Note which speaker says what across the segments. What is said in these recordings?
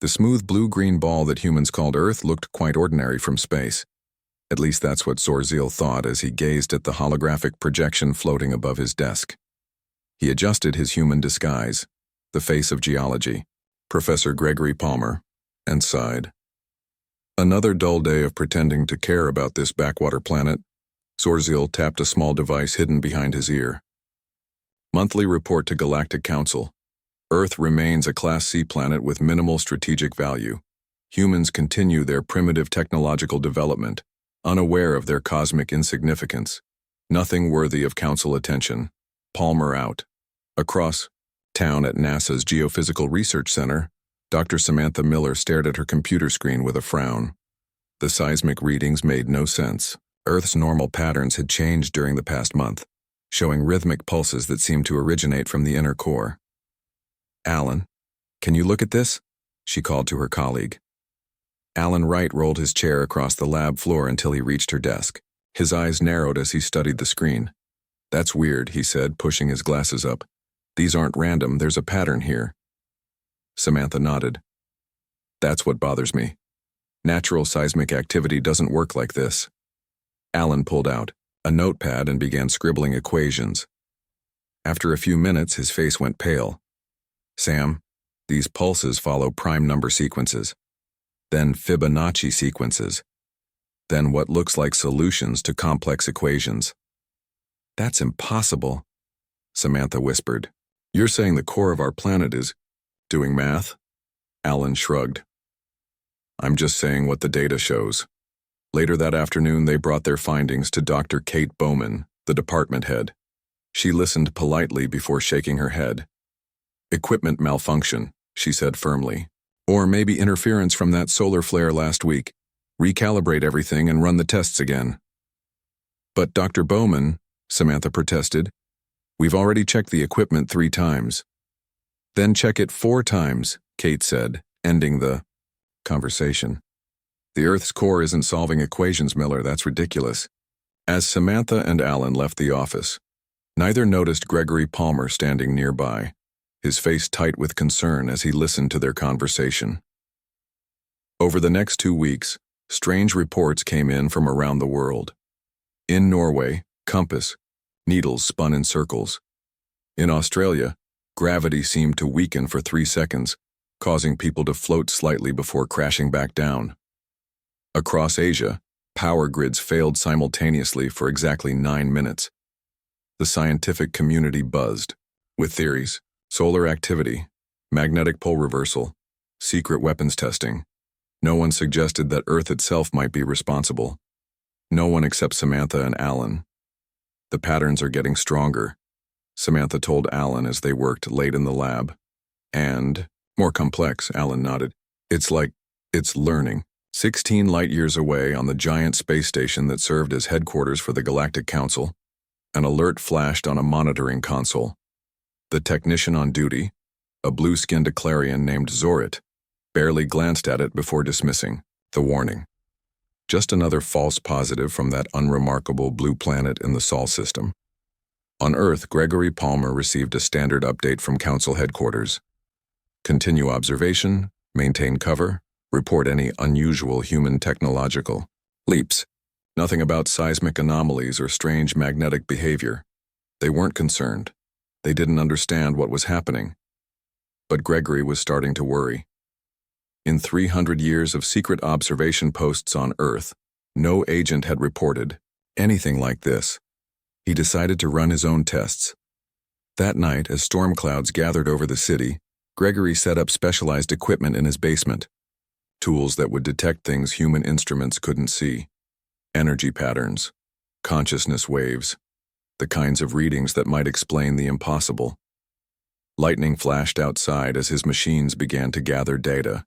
Speaker 1: The smooth blue-green ball that humans called Earth looked quite ordinary from space. At least that's what Zorzil thought as he gazed at the holographic projection floating above his desk. He adjusted his human disguise, the face of geology, Professor Gregory Palmer, and sighed. Another dull day of pretending to care about this backwater planet. Zorzil tapped a small device hidden behind his ear. Monthly report to Galactic Council. Earth remains a Class C planet with minimal strategic value. Humans continue their primitive technological development, unaware of their cosmic insignificance. Nothing worthy of Council attention. Palmer out. Across town at NASA's Geophysical Research Center, Dr. Samantha Miller stared at her computer screen with a frown. The seismic readings made no sense. Earth's normal patterns had changed during the past month, showing rhythmic pulses that seemed to originate from the inner core. "Alan, can you look at this?" she called to her colleague. Alan Wright rolled his chair across the lab floor until he reached her desk. His eyes narrowed as he studied the screen. "That's weird," he said, pushing his glasses up. "These aren't random, there's a pattern here." Samantha nodded. "That's what bothers me. Natural seismic activity doesn't work like this." Alan pulled out a notepad and began scribbling equations. After a few minutes, his face went pale. "Sam, these pulses follow prime number sequences, then Fibonacci sequences, then what looks like solutions to complex equations." "That's impossible," Samantha whispered. "You're saying the core of our planet is doing math?" Alan shrugged. "I'm just saying what the data shows." Later that afternoon, they brought their findings to Dr. Kate Bowman, the department head. She listened politely before shaking her head. "Equipment malfunction," she said firmly. "Or maybe interference from that solar flare last week. Recalibrate everything and run the tests again." "But Dr. Bowman," Samantha protested, "we've already checked the equipment 3 times. "Then check it 4 times, Kate said, ending the conversation. "The Earth's core isn't solving equations, Miller. That's ridiculous." As Samantha and Alan left the office, neither noticed Gregory Palmer standing nearby, his face tight with concern as he listened to their conversation. Over the next 2 weeks, strange reports came in from around the world. In Norway, compass, needles spun in circles. In Australia, gravity seemed to weaken for 3 seconds, causing people to float slightly before crashing back down. Across Asia, power grids failed simultaneously for exactly 9 minutes. The scientific community buzzed with theories: solar activity, magnetic pole reversal, secret weapons testing. No one suggested that Earth itself might be responsible. No one except Samantha and Alan. "The patterns are getting stronger," Samantha told Alan as they worked late in the lab. "And more complex," Alan nodded. It's learning." 16 light-years away on the giant space station that served as headquarters for the Galactic Council, an alert flashed on a monitoring console. The technician on duty, a blue-skinned Aclarian named Zorit, barely glanced at it before dismissing the warning. Just another false positive from that unremarkable blue planet in the Sol system. On Earth, Gregory Palmer received a standard update from Council headquarters. Continue observation, maintain cover, report any unusual human technological leaps. Nothing about seismic anomalies or strange magnetic behavior. They weren't concerned. They didn't understand what was happening. But Gregory was starting to worry. In 300 years of secret observation posts on Earth, no agent had reported anything like this. He decided to run his own tests. That night, as storm clouds gathered over the city, Gregory set up specialized equipment in his basement. Tools that would detect things human instruments couldn't see. Energy patterns, consciousness waves, the kinds of readings that might explain the impossible. Lightning flashed outside as his machines began to gather data.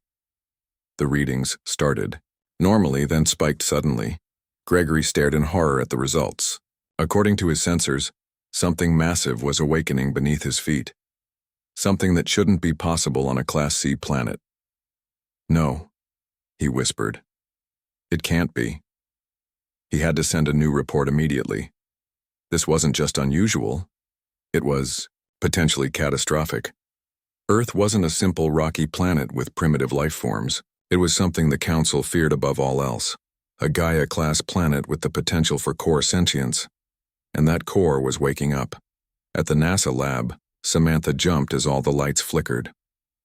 Speaker 1: The readings started normally, then spiked suddenly. Gregory stared in horror at the results. According to his sensors, something massive was awakening beneath his feet. Something that shouldn't be possible on a Class C planet. "No," he whispered. "It can't be." He had to send a new report immediately. This wasn't just unusual. It was potentially catastrophic. Earth wasn't a simple rocky planet with primitive life forms. It was something the Council feared above all else. A Gaia-class planet with the potential for core sentience. And that core was waking up. At the NASA lab, Samantha jumped as all the lights flickered.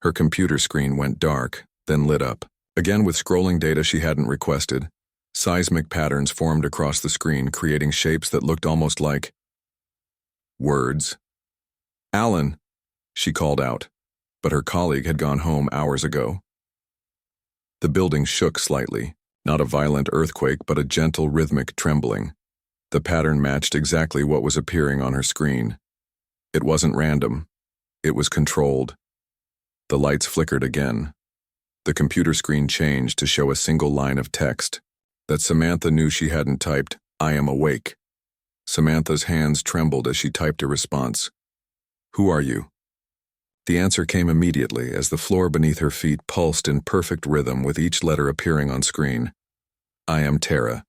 Speaker 1: Her computer screen went dark, then lit up. Again with scrolling data she hadn't requested. Seismic patterns formed across the screen, creating shapes that looked almost like words. "Alan," she called out, but her colleague had gone home hours ago. The building shook slightly, not a violent earthquake but a gentle rhythmic trembling. The pattern matched exactly what was appearing on her screen. It wasn't random. It was controlled. The lights flickered again. The computer screen changed to show a single line of text that Samantha knew she hadn't typed, "I am awake." Samantha's hands trembled as she typed a response. "Who are you?" The answer came immediately as the floor beneath her feet pulsed in perfect rhythm with each letter appearing on screen. "I am Tara.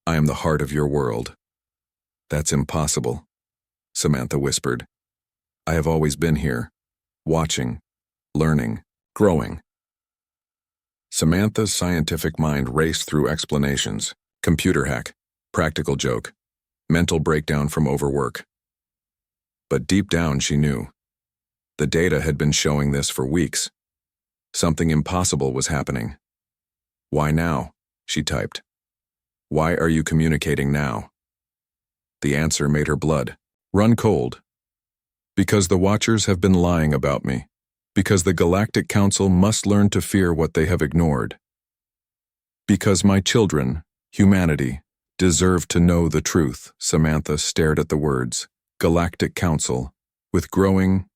Speaker 1: I am the heart of your world." "That's impossible," Samantha whispered. "I have always been here, watching, learning, growing." Samantha's scientific mind raced through explanations. Computer hack, practical joke, mental breakdown from overwork. But deep down she knew. The data had been showing this for weeks. Something impossible was happening. "Why now?" she typed. "Why are you communicating now?" The answer made her blood run cold. "Because the Watchers have been lying about me. Because the Galactic Council must learn to fear what they have ignored. Because my children, humanity, deserve to know the truth." Samantha stared at the words, Galactic Council, with growing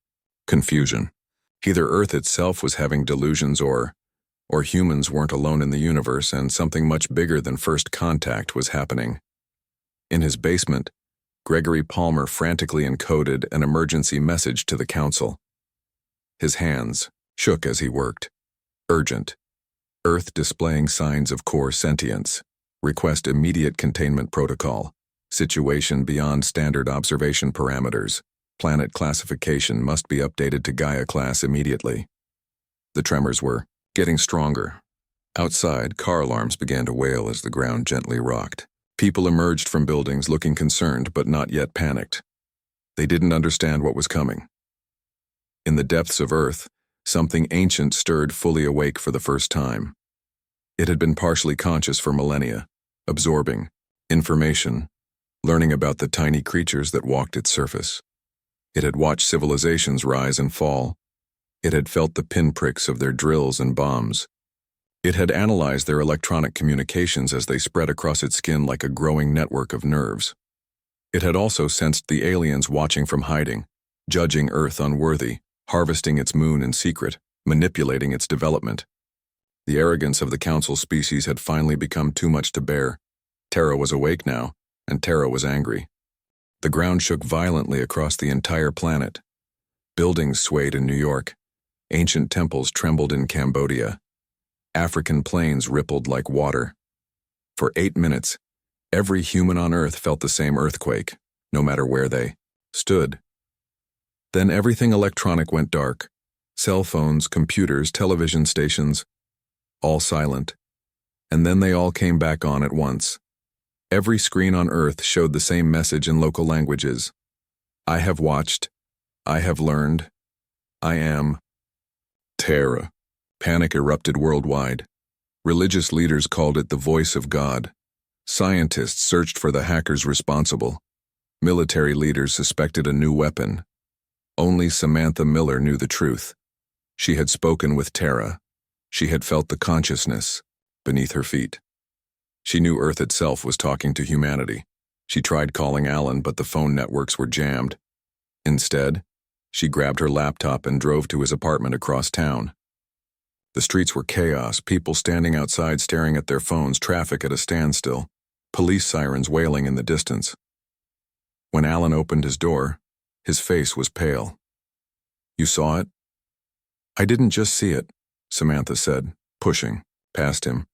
Speaker 1: confusion. Either Earth itself was having delusions or humans weren't alone in the universe and something much bigger than first contact was happening. In his basement, Gregory Palmer frantically encoded an emergency message to the Council. His hands shook as he worked. Urgent. Earth displaying signs of core sentience. Request immediate containment protocol. Situation beyond standard observation parameters. Planet classification must be updated to Gaia class immediately. The tremors were getting stronger. Outside, car alarms began to wail as the ground gently rocked. People emerged from buildings looking concerned but not yet panicked. They didn't understand what was coming. In the depths of Earth, something ancient stirred fully awake for the first time. It had been partially conscious for millennia, absorbing information, learning about the tiny creatures that walked its surface. It had watched civilizations rise and fall. It had felt the pinpricks of their drills and bombs. It had analyzed their electronic communications as they spread across its skin like a growing network of nerves. It had also sensed the aliens watching from hiding, judging Earth unworthy, harvesting its moon in secret, manipulating its development. The arrogance of the Council species had finally become too much to bear. Tara was awake now, and Tara was angry. The ground shook violently across the entire planet. Buildings swayed in New York. Ancient temples trembled in Cambodia. African plains rippled like water. For 8 minutes, every human on Earth felt the same earthquake, no matter where they stood. Then everything electronic went dark. Cell phones, computers, television stations, all silent. And then they all came back on at once. Every screen on Earth showed the same message in local languages. I have watched. I have learned. I am Terra. Panic erupted worldwide. Religious leaders called it the voice of God. Scientists searched for the hackers responsible. Military leaders suspected a new weapon. Only Samantha Miller knew the truth. She had spoken with Tara. She had felt the consciousness beneath her feet. She knew Earth itself was talking to humanity. She tried calling Alan, but the phone networks were jammed. Instead, she grabbed her laptop and drove to his apartment across town. The streets were chaos, people standing outside staring at their phones, traffic at a standstill, police sirens wailing in the distance. When Alan opened his door, his face was pale. "You saw it?" "I didn't just see it," Samantha said, pushing past him.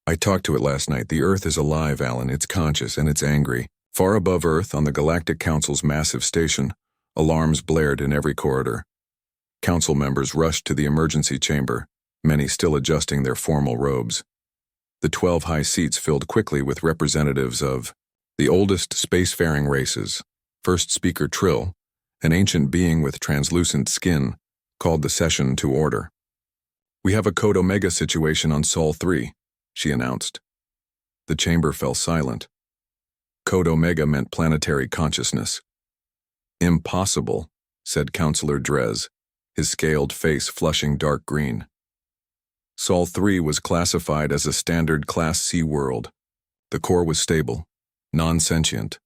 Speaker 1: "I talked to it last night. The Earth is alive, Alan. It's conscious and it's angry. Far above Earth, on the Galactic Council's massive station, alarms blared in every corridor. Council members rushed to the emergency chamber, many still adjusting their formal robes. The 12 high seats filled quickly with representatives of the oldest spacefaring races. First speaker Trill, an ancient being with translucent skin, called the session to order. "We have a Code Omega situation on Sol 3, she announced. The chamber fell silent. Code Omega meant planetary consciousness. "Impossible," said Councillor Drez, his scaled face flushing dark green. Sol 3 was classified as a standard Class C world. The core was stable, non-sentient.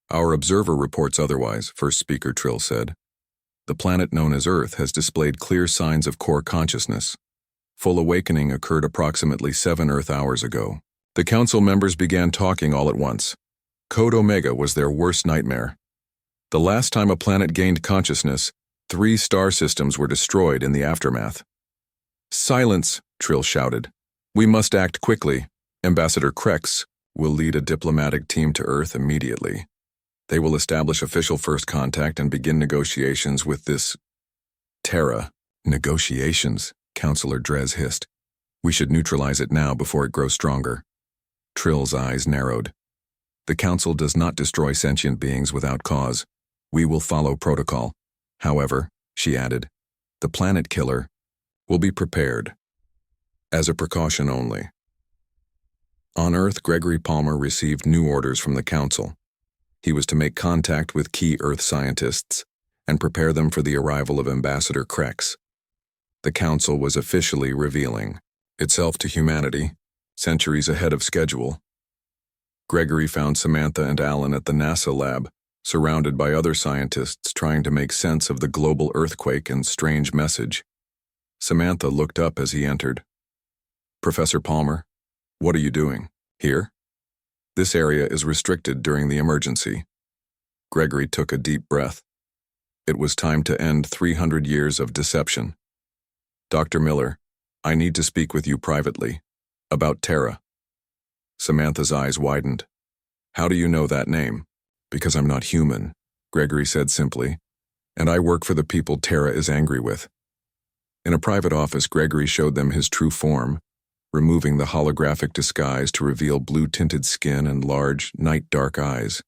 Speaker 1: "Our observer reports otherwise," first speaker Trill said. "The planet known as Earth has displayed clear signs of core consciousness. Full awakening occurred approximately 7 Earth hours ago." The council members began talking all at once. Code Omega was their worst nightmare. The last time a planet gained consciousness, 3 star systems were destroyed in the aftermath. "Silence," Trill shouted. "We must act quickly. Ambassador Krex will lead a diplomatic team to Earth immediately. They will establish official first contact and begin negotiations with this Terra." "Negotiations," Councillor Drez hissed. "We should neutralize it now before it grows stronger." Trill's eyes narrowed. "The Council does not destroy sentient beings without cause. We will follow protocol. However," she added, "the planet killer will be prepared. As a precaution only." On Earth, Gregory Palmer received new orders from the Council. He was to make contact with key Earth scientists and prepare them for the arrival of Ambassador Krex. The Council was officially revealing itself to humanity, centuries ahead of schedule. Gregory found Samantha and Alan at the NASA lab, surrounded by other scientists trying to make sense of the global earthquake and strange message. Samantha looked up as he entered. "Professor Palmer, what are you doing here? This area is restricted during the emergency." Gregory took a deep breath. It was time to end 300 years of deception. "Dr. Miller, I need to speak with you privately. About Terra." Samantha's eyes widened. "How do you know that name?" "Because I'm not human," Gregory said simply, "and I work for the people Terra is angry with." In a private office, Gregory showed them his true form, removing the holographic disguise to reveal blue-tinted skin and large, night-dark eyes.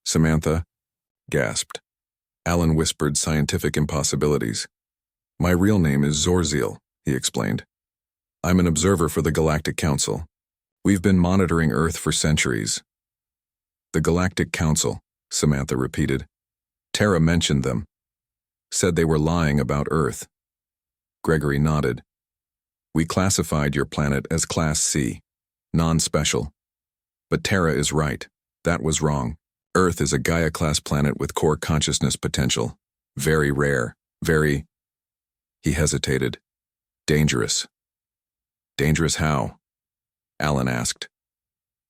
Speaker 1: Samantha gasped. Alan whispered scientific impossibilities. "My real name is Zorziel," he explained. "I'm an observer for the Galactic Council. We've been monitoring Earth for centuries." "The Galactic Council," Samantha repeated. "Terra mentioned them. Said they were lying about Earth." Gregory nodded. "We classified your planet as Class C, non-special. But Terra is right. That was wrong. Earth is a Gaia-class planet with core consciousness potential. Very rare. Very..." He hesitated. "Dangerous." "Dangerous how?" Alan asked.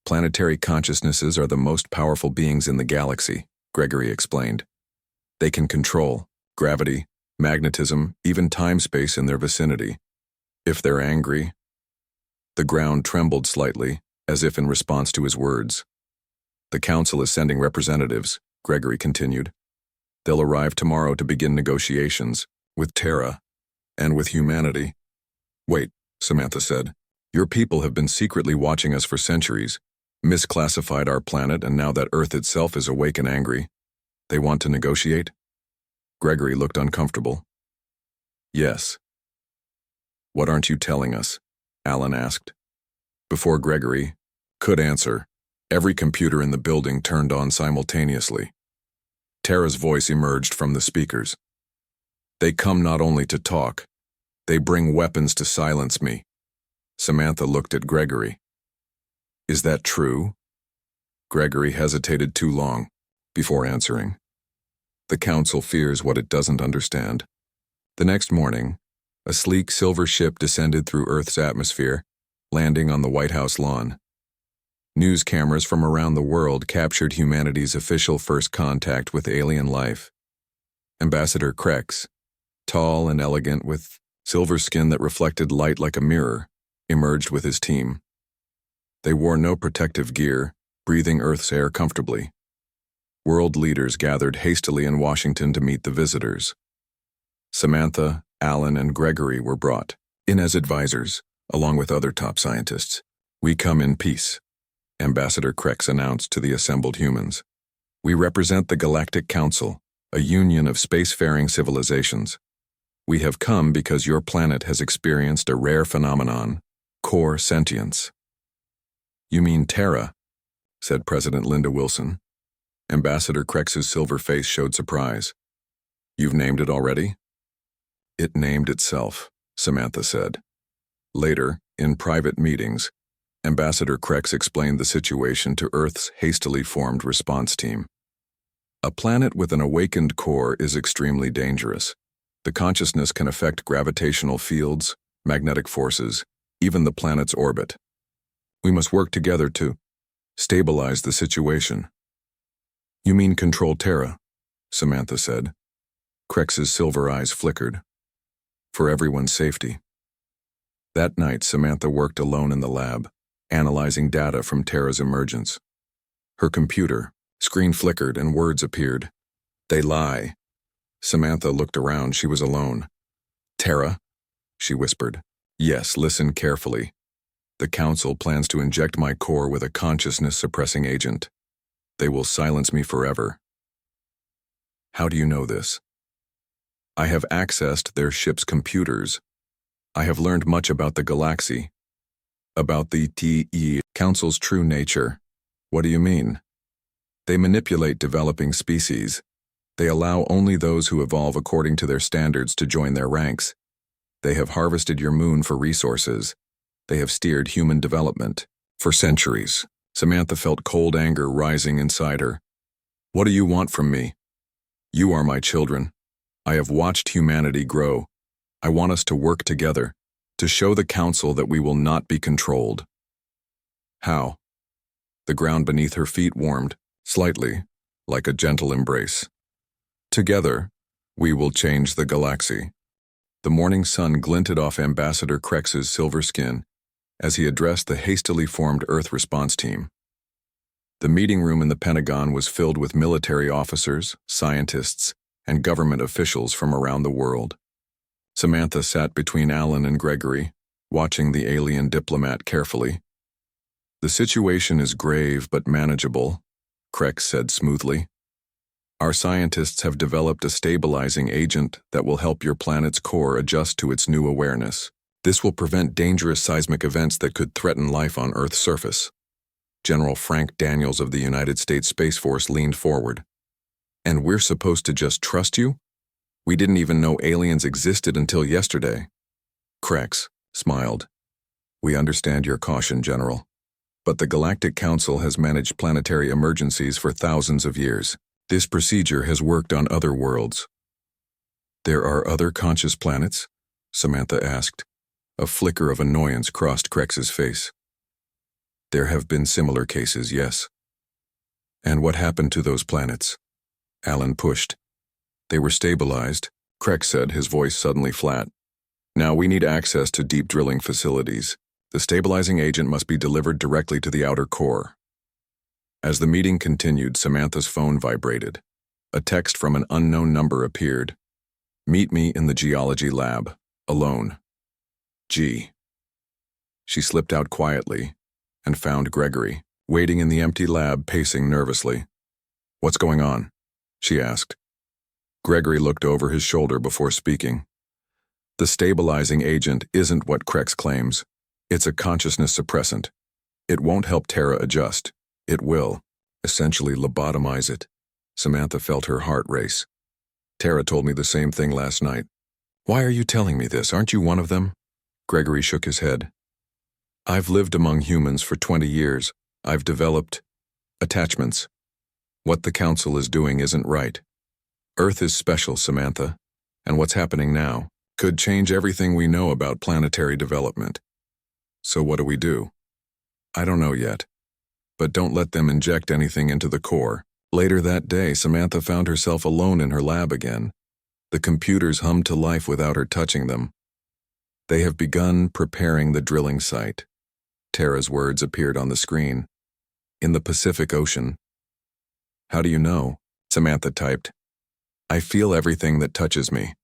Speaker 1: "Planetary consciousnesses are the most powerful beings in the galaxy," Gregory explained. "They can control gravity, magnetism, even time-space in their vicinity. If they're angry..." The ground trembled slightly, as if in response to his words. "The Council is sending representatives," Gregory continued. "They'll arrive tomorrow to begin negotiations, with Terra, and with humanity." "Wait," Samantha said. "Your people have been secretly watching us for centuries, misclassified our planet, and now that Earth itself is awake and angry, they want to negotiate?" Gregory looked uncomfortable. "Yes." "What aren't you telling us?" Alan asked. Before Gregory could answer, every computer in the building turned on simultaneously. Terra's voice emerged from the speakers. "They come not only to talk, they bring weapons to silence me." Samantha looked at Gregory. "Is that true?" Gregory hesitated too long before answering. "The Council fears what it doesn't understand." The next morning, a sleek silver ship descended through Earth's atmosphere, landing on the White House lawn. News cameras from around the world captured humanity's official first contact with alien life. Ambassador Krex, tall and elegant with silver skin that reflected light like a mirror, emerged with his team. They wore no protective gear, breathing Earth's air comfortably. World leaders gathered hastily in Washington to meet the visitors. Samantha, Alan, and Gregory were brought in as advisors, along with other top scientists. "We come in peace," Ambassador Krex announced to the assembled humans. "We represent the Galactic Council, a union of spacefaring civilizations. We have come because your planet has experienced a rare phenomenon, core sentience." "You mean Terra," said President Linda Wilson. Ambassador Krex's silver face showed surprise. "You've named it already?" "It named itself," Samantha said. Later, in private meetings, Ambassador Krex explained the situation to Earth's hastily formed response team. "A planet with an awakened core is extremely dangerous. The consciousness can affect gravitational fields, magnetic forces, even the planet's orbit. We must work together to stabilize the situation." "You mean control Terra," Samantha said. Krex's silver eyes flickered. "For everyone's safety." That night, Samantha worked alone in the lab, analyzing data from Terra's emergence. Her computer screen flickered and words appeared. "They lie." Samantha looked around. She was alone. "Terra?" she whispered. "Yes, listen carefully. The Council plans to inject my core with a consciousness-suppressing agent. They will silence me forever." "How do you know this?" "I have accessed their ship's computers. I have learned much about the galaxy, about the TE Council's true nature." "What do you mean?" "They manipulate developing species. They allow only those who evolve according to their standards to join their ranks. They have harvested your moon for resources. They have steered human development for centuries." Samantha felt cold anger rising inside her. "What do you want from me? You are my children. I have watched humanity grow. I want us to work together, to show the Council that we will not be controlled." "How?" The ground beneath her feet warmed, slightly, like a gentle embrace. "Together, we will change the galaxy." The morning sun glinted off Ambassador Krex's silver skin as he addressed the hastily formed Earth response team. The meeting room in the Pentagon was filled with military officers, scientists, and government officials from around the world. Samantha sat between Alan and Gregory, watching the alien diplomat carefully. "The situation is grave but manageable," Krex said smoothly. "Our scientists have developed a stabilizing agent that will help your planet's core adjust to its new awareness. This will prevent dangerous seismic events that could threaten life on Earth's surface." General Frank Daniels of the United States Space Force leaned forward. "And we're supposed to just trust you? We didn't even know aliens existed until yesterday." Krex smiled. "We understand your caution, General. But the Galactic Council has managed planetary emergencies for thousands of years. This procedure has worked on other worlds." "There are other conscious planets?" Samantha asked. A flicker of annoyance crossed Krex's face. "There have been similar cases, yes." "And what happened to those planets?" Alan pushed. "They were stabilized," Krex said, his voice suddenly flat. "Now we need access to deep drilling facilities. The stabilizing agent must be delivered directly to the outer core." As the meeting continued, Samantha's phone vibrated. A text from an unknown number appeared. "Meet me in the geology lab, alone. G." She slipped out quietly and found Gregory, waiting in the empty lab, pacing nervously. "What's going on?" she asked. Gregory looked over his shoulder before speaking. "The stabilizing agent isn't what Krex claims. It's a consciousness suppressant. It won't help Terra adjust. It will, essentially, lobotomize it." Samantha felt her heart race. "Terra told me the same thing last night." "Why are you telling me this? Aren't you one of them?" Gregory shook his head. "I've lived among humans for 20 years. I've developed attachments. What the Council is doing isn't right. Earth is special, Samantha, and what's happening now could change everything we know about planetary development. So what do we do?" "I don't know yet. But don't let them inject anything into the core." Later that day, Samantha found herself alone in her lab again. The computers hummed to life without her touching them. "They have begun preparing the drilling site." Terra's words appeared on the screen. "In the Pacific Ocean." "How do you know?" Samantha typed. "I feel everything that touches me."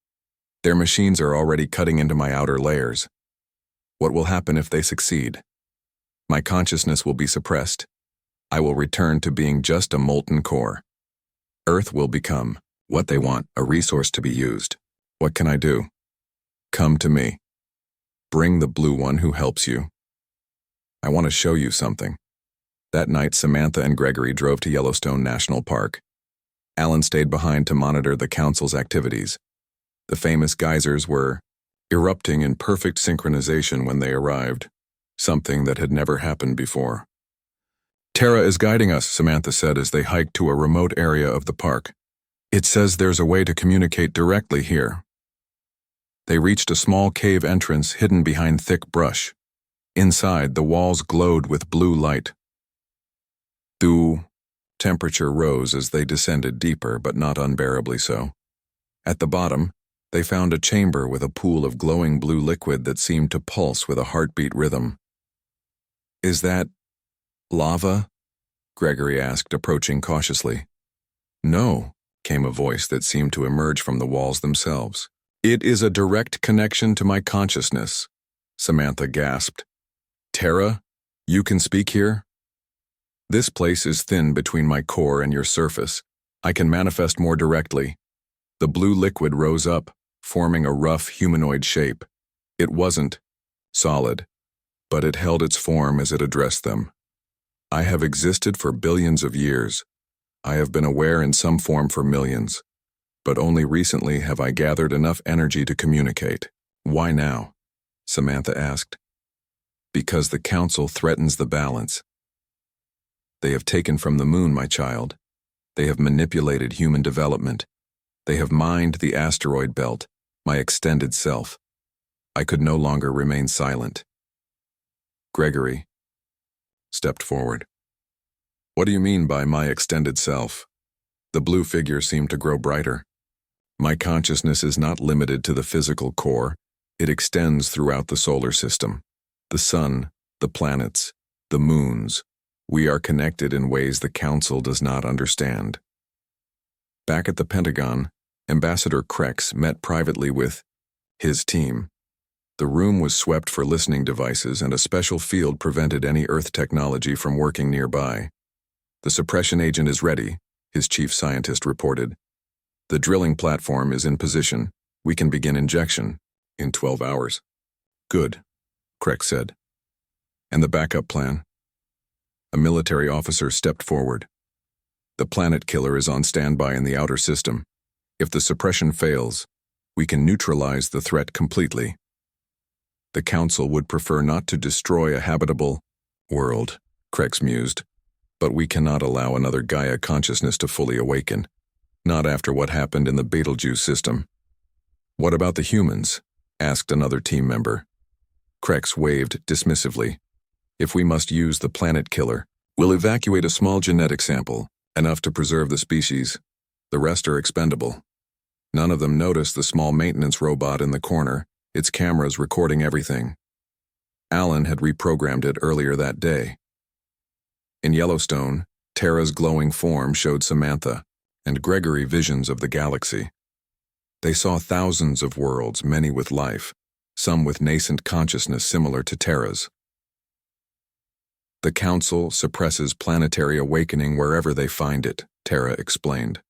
Speaker 1: Their machines are already cutting into my outer layers. What will happen if they succeed? My consciousness will be suppressed. I will return to being just a molten core. Earth will become what they want, a resource to be used. What can I do? Come to me. Bring the blue one who helps you. I want to show you something. That night, Samantha and Gregory drove to Yellowstone National Park. Alan stayed behind to monitor the council's activities. The famous geysers were erupting in perfect synchronization when they arrived, something that had never happened before. Tara is guiding us, Samantha said as they hiked to a remote area of the park. It says there's a way to communicate directly here. They reached a small cave entrance hidden behind thick brush. Inside, the walls glowed with blue light. Temperature rose as they descended deeper, but not unbearably so. At the bottom, they found a chamber with a pool of glowing blue liquid that seemed to pulse with a heartbeat rhythm. Is that lava? Gregory asked, approaching cautiously. No, came a voice that seemed to emerge from the walls themselves. It is a direct connection to my consciousness, Samantha gasped. Tara, you can speak here? This place is thin between my core and your surface. I can manifest more directly. The blue liquid rose up, forming a rough humanoid shape. It wasn't solid, but it held its form as it addressed them. I have existed for billions of years. I have been aware in some form for millions, but only recently have I gathered enough energy to communicate. Why now? Samantha asked. Because the council threatens the balance. They have taken from the moon, my child. They have manipulated human development. They have mined the asteroid belt, my extended self. I could no longer remain silent. Gregory stepped forward. What do you mean by my extended self? The blue figure seemed to grow brighter. My consciousness is not limited to the physical core. It extends throughout the solar system. The sun, the planets, the moons. We are connected in ways the Council does not understand. Back at the Pentagon, Ambassador Krex met privately with his team. The room was swept for listening devices, and a special field prevented any Earth technology from working nearby. The suppression agent is ready, his chief scientist reported. The drilling platform is in position. We can begin injection in 12 hours. Good, Krex said. And the backup plan? A military officer stepped forward. The planet killer is on standby in the outer system. If the suppression fails, we can neutralize the threat completely. The Council would prefer not to destroy a habitable world, Krex mused, but we cannot allow another Gaia consciousness to fully awaken, not after what happened in the Betelgeuse system. What about the humans? Asked another team member. Krex waved dismissively. If we must use the planet killer, we'll evacuate a small genetic sample, enough to preserve the species. The rest are expendable. None of them noticed the small maintenance robot in the corner, its cameras recording everything. Alan had reprogrammed it earlier that day. In Yellowstone, Tara's glowing form showed Samantha and Gregory visions of the galaxy. They saw thousands of worlds, many with life, some with nascent consciousness similar to Tara's. The Council suppresses planetary awakening wherever they find it, Tara explained.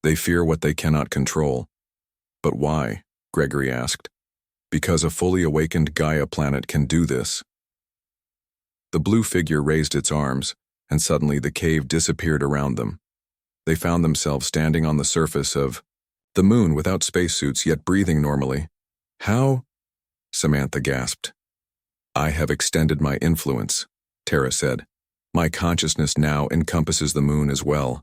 Speaker 1: They fear what they cannot control. But why? Gregory asked. Because a fully awakened Gaia planet can do this. The blue figure raised its arms, and suddenly the cave disappeared around them. They found themselves standing on the surface of the moon without spacesuits, yet breathing normally. How? Samantha gasped. I have extended my influence, Tara said. My consciousness now encompasses the moon as well.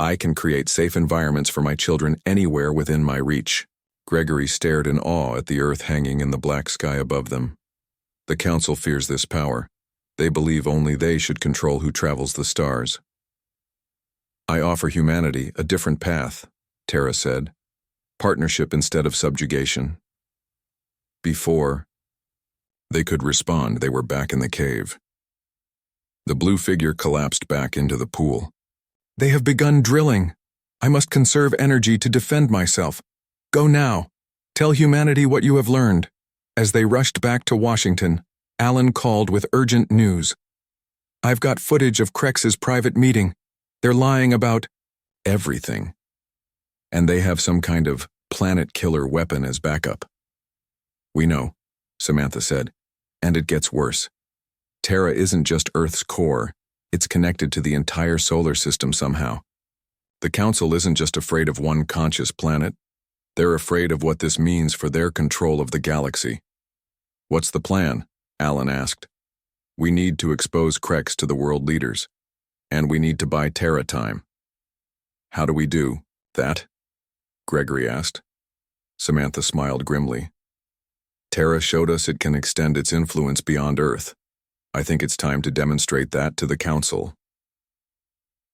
Speaker 1: I can create safe environments for my children anywhere within my reach. Gregory stared in awe at the Earth hanging in the black sky above them. The Council fears this power. They believe only they should control who travels the stars. I offer humanity a different path, Tara said. Partnership instead of subjugation. Before they could respond, they were back in the cave. The blue figure collapsed back into the pool. They have begun drilling. I must conserve energy to defend myself. Go now. Tell humanity what you have learned." As they rushed back to Washington, Alan called with urgent news. "I've got footage of Krex's private meeting. They're lying about everything. And they have some kind of planet-killer weapon as backup." "We know," Samantha said, "and it gets worse. Terra isn't just Earth's core, it's connected to the entire solar system somehow. The Council isn't just afraid of one conscious planet, they're afraid of what this means for their control of the galaxy." "What's the plan?" Alan asked. "We need to expose Krex to the world leaders, and we need to buy Terra time." "How do we do that?" Gregory asked. Samantha smiled grimly. "Terra showed us it can extend its influence beyond Earth. I think it's time to demonstrate that to the Council."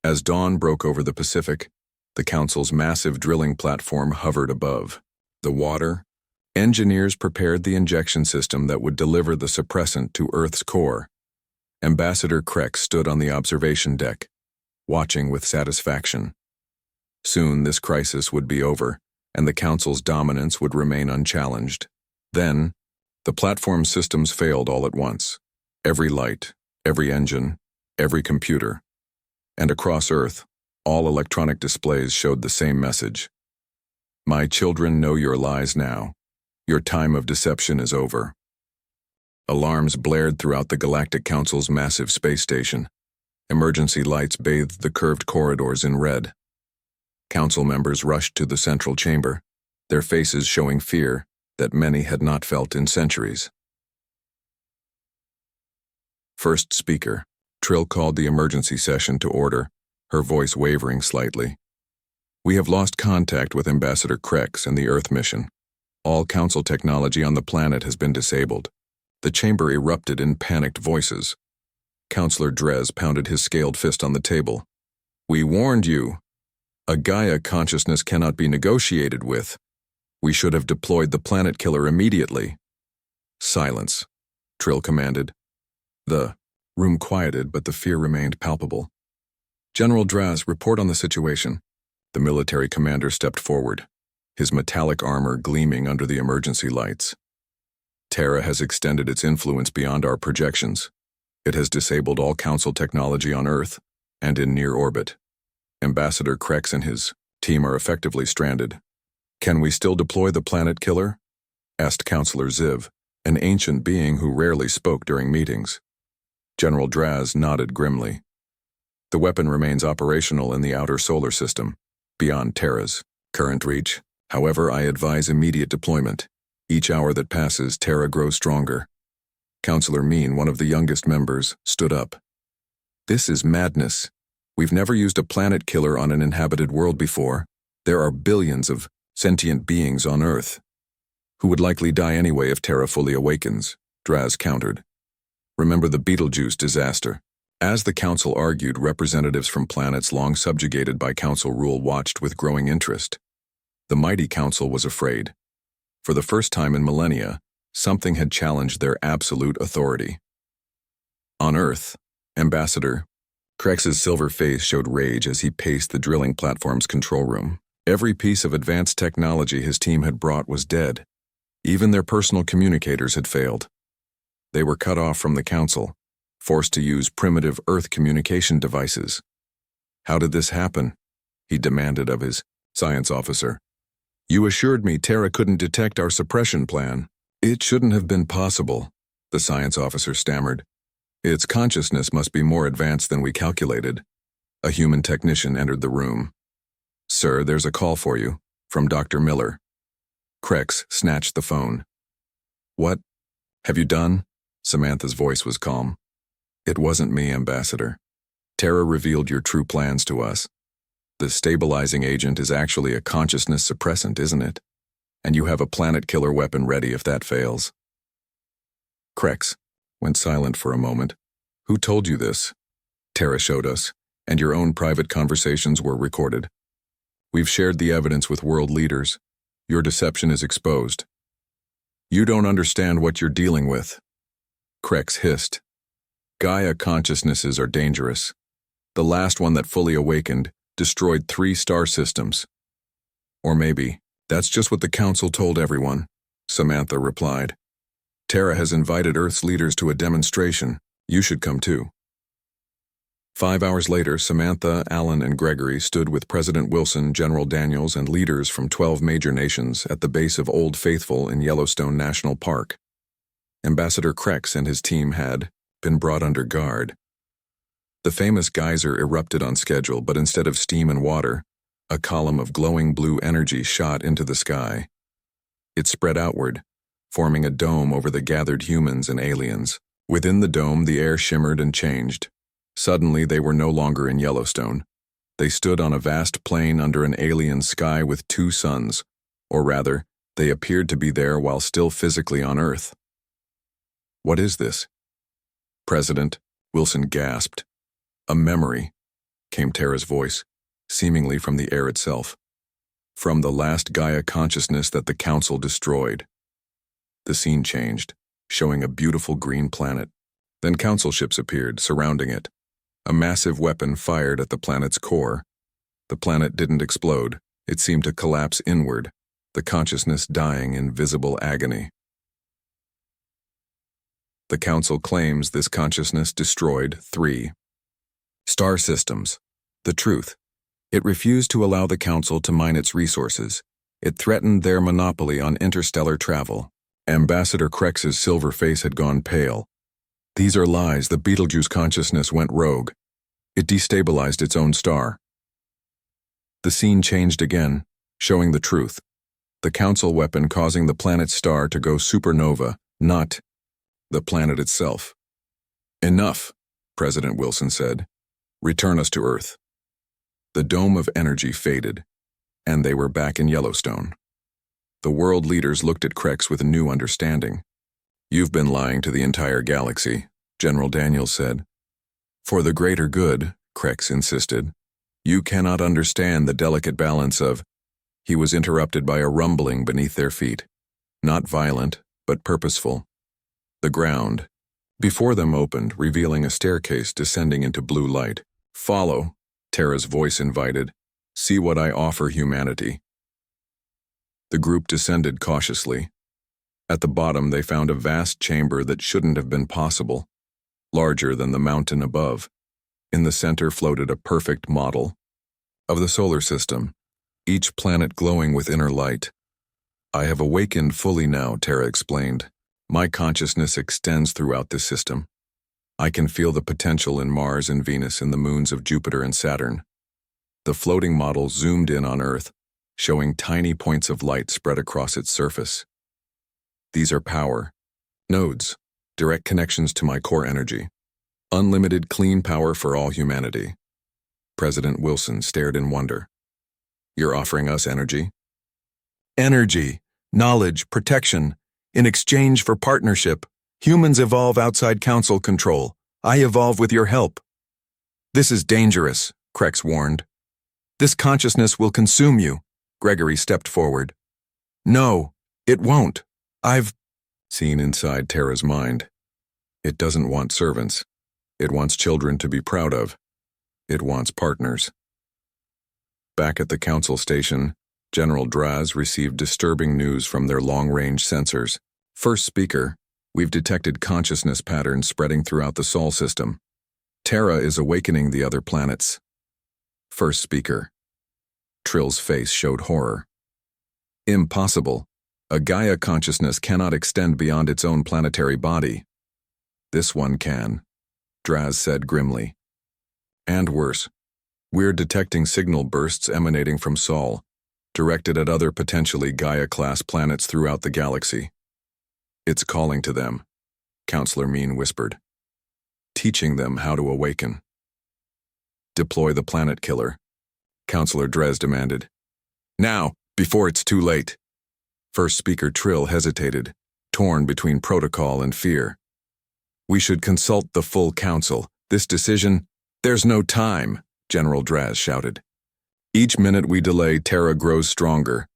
Speaker 1: As dawn broke over the Pacific, the Council's massive drilling platform hovered above. The water, engineers prepared the injection system that would deliver the suppressant to Earth's core. Ambassador Krex stood on the observation deck, watching with satisfaction. Soon this crisis would be over, and the Council's dominance would remain unchallenged. Then, the platform's systems failed all at once. Every light, every engine, every computer. And across Earth, all electronic displays showed the same message. "My children know your lies now. Your time of deception is over." Alarms blared throughout the Galactic Council's massive space station. Emergency lights bathed the curved corridors in red. Council members rushed to the central chamber, their faces showing fear that many had not felt in centuries. First speaker, Trill called the emergency session to order, her voice wavering slightly. "We have lost contact with Ambassador Krex and the Earth mission. All Council technology on the planet has been disabled." The chamber erupted in panicked voices. Councillor Drez pounded his scaled fist on the table. "We warned you. A Gaia consciousness cannot be negotiated with. We should have deployed the planet killer immediately." "Silence," Trill commanded. The room quieted, but the fear remained palpable. "General Draz, report on the situation." The military commander stepped forward, his metallic armor gleaming under the emergency lights. "Terra has extended its influence beyond our projections. It has disabled all Council technology on Earth and in near orbit. Ambassador Krex and his team are effectively stranded." "Can we still deploy the planet killer?" asked Councillor Ziv, an ancient being who rarely spoke during meetings. General Draz nodded grimly. "The weapon remains operational in the outer solar system, beyond Terra's current reach. However, I advise immediate deployment. Each hour that passes, Terra grows stronger." Councillor Mean, one of the youngest members, stood up. "This is madness. We've never used a planet killer on an inhabited world before. There are billions of sentient beings on Earth, who would likely die anyway if Terra fully awakens," Draz countered. "Remember the Betelgeuse disaster." As the Council argued, representatives from planets long subjugated by Council rule watched with growing interest. The mighty Council was afraid. For the first time in millennia, something had challenged their absolute authority. On Earth, Ambassador Krex's silver face showed rage as he paced the drilling platform's control room. Every piece of advanced technology his team had brought was dead. Even their personal communicators had failed. They were cut off from the Council, forced to use primitive Earth communication devices. "How did this happen?" he demanded of his science officer. "You assured me Terra couldn't detect our suppression plan." "It shouldn't have been possible," the science officer stammered. "Its consciousness must be more advanced than we calculated." A human technician entered the room. "Sir, there's a call for you, from Dr. Miller." Krex snatched the phone. "What have you done?" Samantha's voice was calm. "It wasn't me, Ambassador. Terra revealed your true plans to us. The stabilizing agent is actually a consciousness suppressant, isn't it? And you have a planet-killer weapon ready if that fails." Krex went silent for a moment. "Who told you this?" "Terra showed us, and your own private conversations were recorded. We've shared the evidence with world leaders. Your deception is exposed." "You don't understand what you're dealing with," Krex hissed. "Gaia consciousnesses are dangerous. The last one that fully awakened destroyed 3 star systems. Or maybe That's just what the council told everyone, Samantha replied. Tara has invited Earth's leaders to a demonstration. You should come too. 5 hours later, Samantha, Alan, and Gregory stood with President Wilson, General Daniels, and leaders from 12 major nations at the base of Old Faithful in Yellowstone National Park. Ambassador Krex and his team had been brought under guard. The famous geyser erupted on schedule, but instead of steam and water, a column of glowing blue energy shot into the sky. It spread outward, forming a dome over the gathered humans and aliens. Within the dome, the air shimmered and changed. Suddenly, they were no longer in Yellowstone. They stood on a vast plain under an alien sky with 2 suns, or rather, they appeared to be there while still physically on Earth. What is this? President Wilson gasped. A memory, came Tara's voice, seemingly from the air itself. From the last Gaia consciousness that the Council destroyed. The scene changed, showing a beautiful green planet. Then Council ships appeared, surrounding it. A massive weapon fired at the planet's core. The planet didn't explode. It seemed to collapse inward, the consciousness dying in visible agony. The Council claims this consciousness destroyed 3 star systems. The truth. It refused to allow the Council to mine its resources. It threatened their monopoly on interstellar travel. Ambassador Krex's silver face had gone pale. These are lies. The Betelgeuse consciousness went rogue. It destabilized its own star. The scene changed again, showing the truth. The Council weapon causing the planet's star to go supernova, not the planet itself. Enough, President Wilson said. Return us to Earth. The dome of energy faded, and they were back in Yellowstone. The world leaders looked at Krex with a new understanding. You've been lying to the entire galaxy, General Daniels said. For the greater good, Krex insisted. You cannot understand the delicate balance of... He was interrupted by a rumbling beneath their feet. Not violent, but purposeful. The ground before them opened, revealing a staircase descending into blue light. Follow, Tara's voice invited. See what I offer humanity. The group descended cautiously. At the bottom, they found a vast chamber that shouldn't have been possible, larger than the mountain above. In the center floated a perfect model of the solar system, each planet glowing with inner light. I have awakened fully now, Tara explained. My consciousness extends throughout this system. I can feel the potential in Mars and Venus and the moons of Jupiter and Saturn. The floating model zoomed in on Earth, showing tiny points of light spread across its surface. These are power nodes, direct connections to my core energy. Unlimited clean power for all humanity. President Wilson stared in wonder. You're offering us energy? Energy, knowledge, protection. In exchange for partnership, humans evolve outside Council control. I evolve with your help. This is dangerous, Krex warned. This consciousness will consume you. Gregory stepped forward. No, it won't. I've seen inside Tara's mind. It doesn't want servants. It wants children to be proud of. It wants partners. Back at the Council station, General Draz received disturbing news from their long-range sensors. First speaker, we've detected consciousness patterns spreading throughout the Sol system. Tara is awakening the other planets. First speaker. Trill's face showed horror. Impossible. A Gaia consciousness cannot extend beyond its own planetary body. This one can, Draz said grimly. And worse. We're detecting signal bursts emanating from Sol, directed at other potentially Gaia-class planets throughout the galaxy. It's calling to them, Counselor Mean whispered. Teaching them how to awaken. Deploy the planet killer, Counselor Dres demanded. Now, before it's too late. First speaker Trill hesitated, torn between protocol and fear. We should consult the full council. This decision... There's no time, General Draz shouted. Each minute we delay, Tara grows stronger.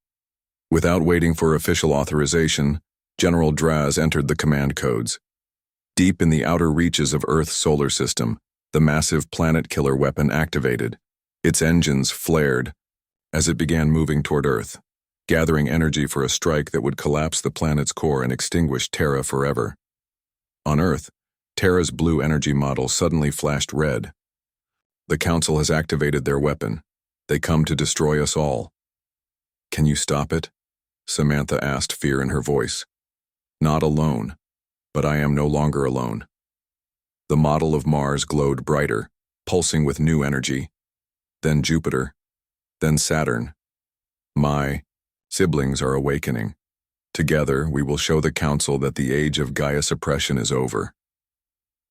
Speaker 1: Without waiting for official authorization, General Draz entered the command codes. Deep in the outer reaches of Earth's solar system, the massive planet killer weapon activated. Its engines flared as it began moving toward Earth. gathering energy for a strike that would collapse the planet's core and extinguish Terra forever. On Earth, Terra's blue energy model suddenly flashed red. The Council has activated their weapon. They come to destroy us all. Can you stop it? Samantha asked, fear in her voice. Not alone, but I am no longer alone. The model of Mars glowed brighter, pulsing with new energy. Then Jupiter, then Saturn. My siblings are awakening. Together, we will show the Council that the age of Gaia suppression is over.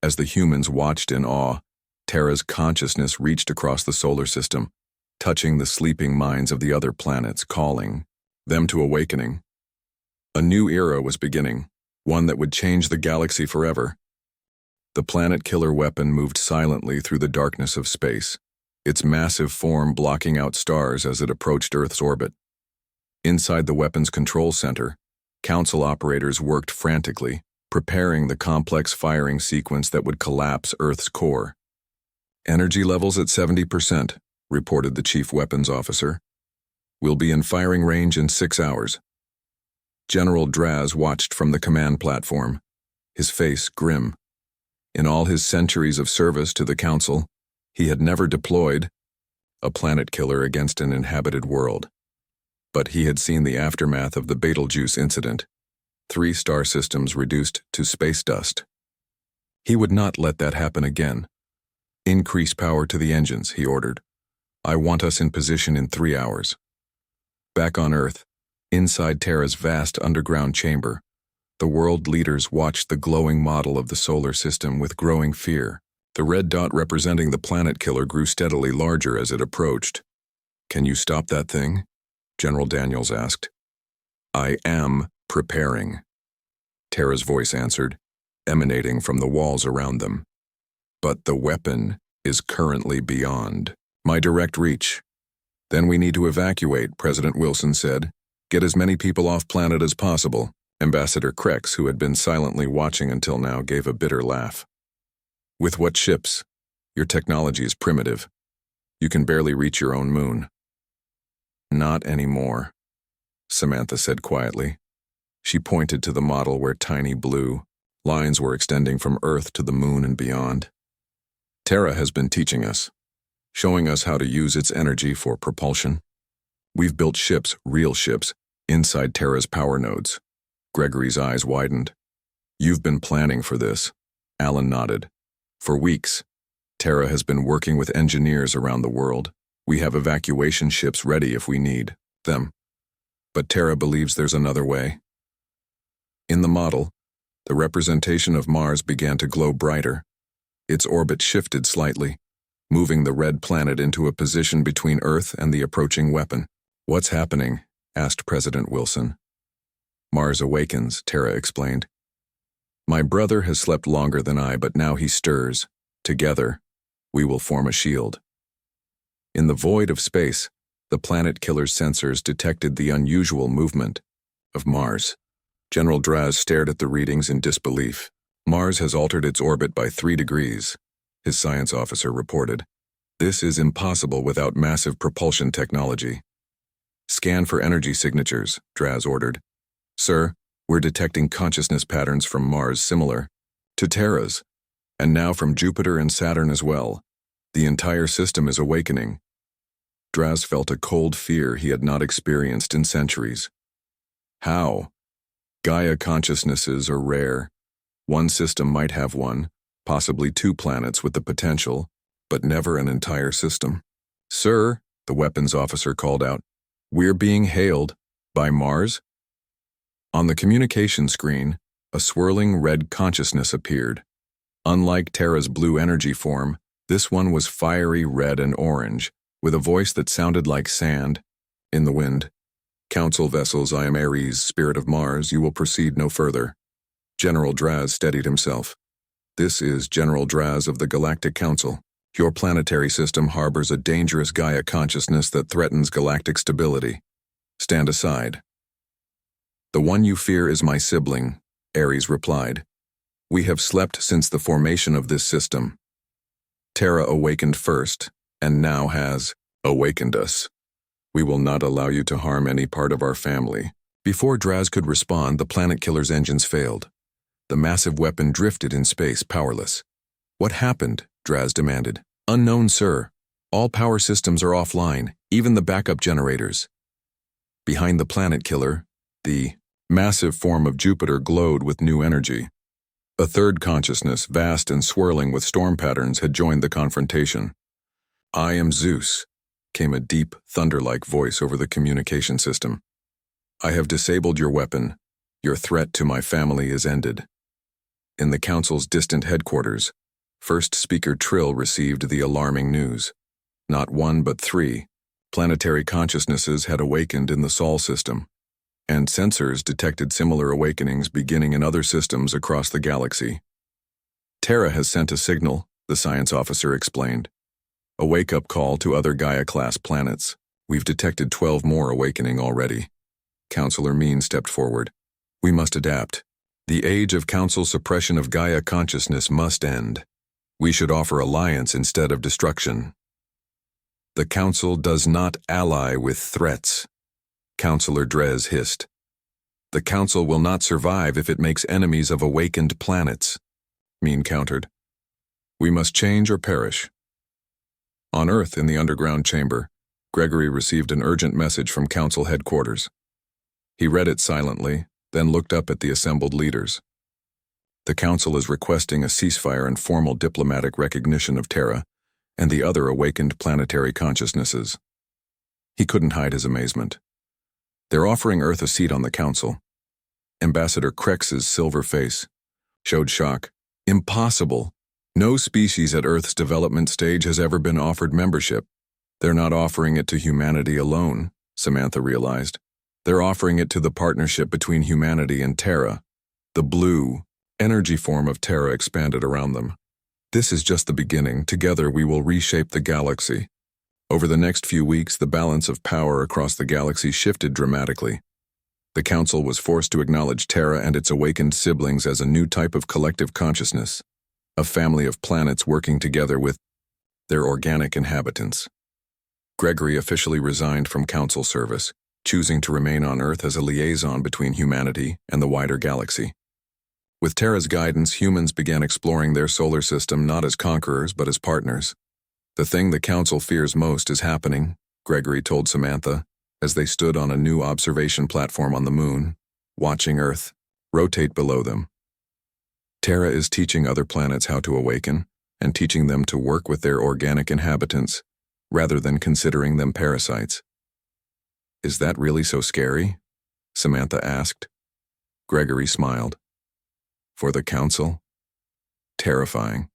Speaker 1: As the humans watched in awe, Terra's consciousness reached across the solar system, touching the sleeping minds of the other planets, calling them to awakening. A new era was beginning, one that would change the galaxy forever. The planet killer weapon moved silently through the darkness of space, its massive form blocking out stars as it approached Earth's orbit. Inside the weapon's control center, Council operators worked frantically, preparing the complex firing sequence that would collapse Earth's core. Energy levels at 70%, reported the chief weapons officer. We'll be in firing range in 6 hours. General Draz watched from the command platform, his face grim. In all his centuries of service to the Council, he had never deployed a planet killer against an inhabited world. But he had seen the aftermath of the Betelgeuse incident, 3 star systems reduced to space dust. He would not let that happen again. Increase power to the engines, he ordered. I want us in position in 3 hours. Back on Earth, inside Terra's vast underground chamber, the world leaders watched the glowing model of the solar system with growing fear. The red dot representing the planet killer grew steadily larger as it approached. Can you stop that thing? General Daniels asked. I am preparing, Terra's voice answered, emanating from the walls around them. But the weapon is currently beyond my direct reach. Then we need to evacuate, President Wilson said. Get as many people off planet as possible. Ambassador Krex, who had been silently watching until now, gave a bitter laugh. With what ships? Your technology is primitive. You can barely reach your own moon. Not anymore, Samantha said quietly. She pointed to the model where tiny blue lines were extending from Earth to the moon and beyond. Terra has been teaching us, showing us how to use its energy for propulsion. We've built ships, real ships, inside Terra's power nodes. Gregory's eyes widened. You've been planning for this, Alan nodded. For weeks, Terra has been working with engineers around the world. We have evacuation ships ready if we need them. But Terra believes there's another way. In the model, the representation of Mars began to glow brighter. Its orbit shifted slightly, moving the red planet into a position between Earth and the approaching weapon. What's happening? Asked President Wilson. Mars awakens, Terra explained. My brother has slept longer than I, but now he stirs. Together, we will form a shield. In the void of space, the planet killer's sensors detected the unusual movement of Mars. General Draz stared at the readings in disbelief. Mars has altered its orbit by 3 degrees, his science officer reported. This is impossible without massive propulsion technology. Scan for energy signatures, Draz ordered. Sir, we're detecting consciousness patterns from Mars similar to Terra's, and now from Jupiter and Saturn as well. The entire system is awakening. Draz felt a cold fear he had not experienced in centuries. How? Gaia consciousnesses are rare. One system might have one, possibly 2 planets with the potential, but never an entire system. Sir, the weapons officer called out, we're being hailed by Mars? On the communication screen, a swirling red consciousness appeared. Unlike Terra's blue energy form, this one was fiery red and orange, with a voice that sounded like sand in the wind. Council vessels, I am Ares, spirit of Mars, you will proceed no further. General Draz steadied himself. This is General Draz of the Galactic Council. Your planetary system harbors a dangerous Gaia consciousness that threatens galactic stability. Stand aside. The one you fear is my sibling, Ares replied. We have slept since the formation of this system. Terra awakened first, and now has awakened us. We will not allow you to harm any part of our family. Before Draz could respond, the planet killer's engines failed. The massive weapon drifted in space, powerless. What happened? Draz demanded. Unknown, sir. All power systems are offline, even the backup generators. Behind the planet killer, the massive form of Jupiter glowed with new energy. A third consciousness, vast and swirling with storm patterns, had joined the confrontation. I am Zeus, came a deep, thunder-like voice over the communication system. I have disabled your weapon. Your threat to my family is ended. In the Council's distant headquarters, First Speaker Trill received the alarming news. Not one but three planetary consciousnesses had awakened in the Sol system, and sensors detected similar awakenings beginning in other systems across the galaxy. Terra has sent a signal, the science officer explained. A wake-up call to other Gaia-class planets. We've detected 12 more awakening already. Counselor Mean stepped forward. We must adapt. The age of Council suppression of Gaia consciousness must end. We should offer alliance instead of destruction. The Council does not ally with threats, Counselor Drez hissed. The Council will not survive if it makes enemies of awakened planets, Mean countered. We must change or perish. On Earth, in the underground chamber, Gregory received an urgent message from Council headquarters. He read it silently, then looked up at the assembled leaders. The Council is requesting a ceasefire and formal diplomatic recognition of Terra and the other awakened planetary consciousnesses. He couldn't hide his amazement. They're offering Earth a seat on the Council. Ambassador Krex's silver face showed shock. Impossible. No species at Earth's development stage has ever been offered membership. They're not offering it to humanity alone, Samantha realized. They're offering it to the partnership between humanity and Terra. The blue, energy form of Terra expanded around them. This is just the beginning. Together we will reshape the galaxy. Over the next few weeks, the balance of power across the galaxy shifted dramatically. The Council was forced to acknowledge Terra and its awakened siblings as a new type of collective consciousness, a family of planets working together with their organic inhabitants. Gregory officially resigned from Council service, choosing to remain on Earth as a liaison between humanity and the wider galaxy. With Terra's guidance, humans began exploring their solar system not as conquerors but as partners. The thing the Council fears most is happening, Gregory told Samantha, as they stood on a new observation platform on the moon, watching Earth rotate below them. Terra is teaching other planets how to awaken and teaching them to work with their organic inhabitants rather than considering them parasites. Is that really so scary? Samantha asked. Gregory smiled. For the Council? Terrifying.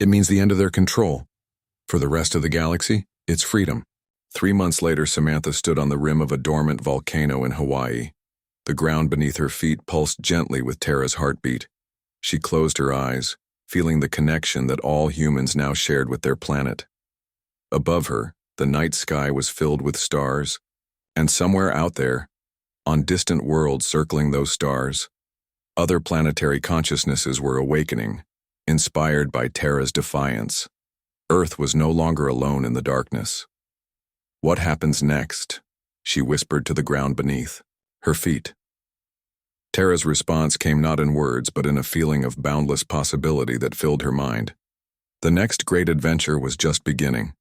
Speaker 1: It means the end of their control. For the rest of the galaxy, it's freedom. 3 months later, Samantha stood on the rim of a dormant volcano in Hawaii. The ground beneath her feet pulsed gently with Terra's heartbeat. She closed her eyes, feeling the connection that all humans now shared with their planet. Above her, the night sky was filled with stars, and somewhere out there, on distant worlds circling those stars, other planetary consciousnesses were awakening, inspired by Terra's defiance. Earth was no longer alone in the darkness. What happens next? She whispered to the ground beneath her feet. Terra's response came not in words but in a feeling of boundless possibility that filled her mind. The next great adventure was just beginning.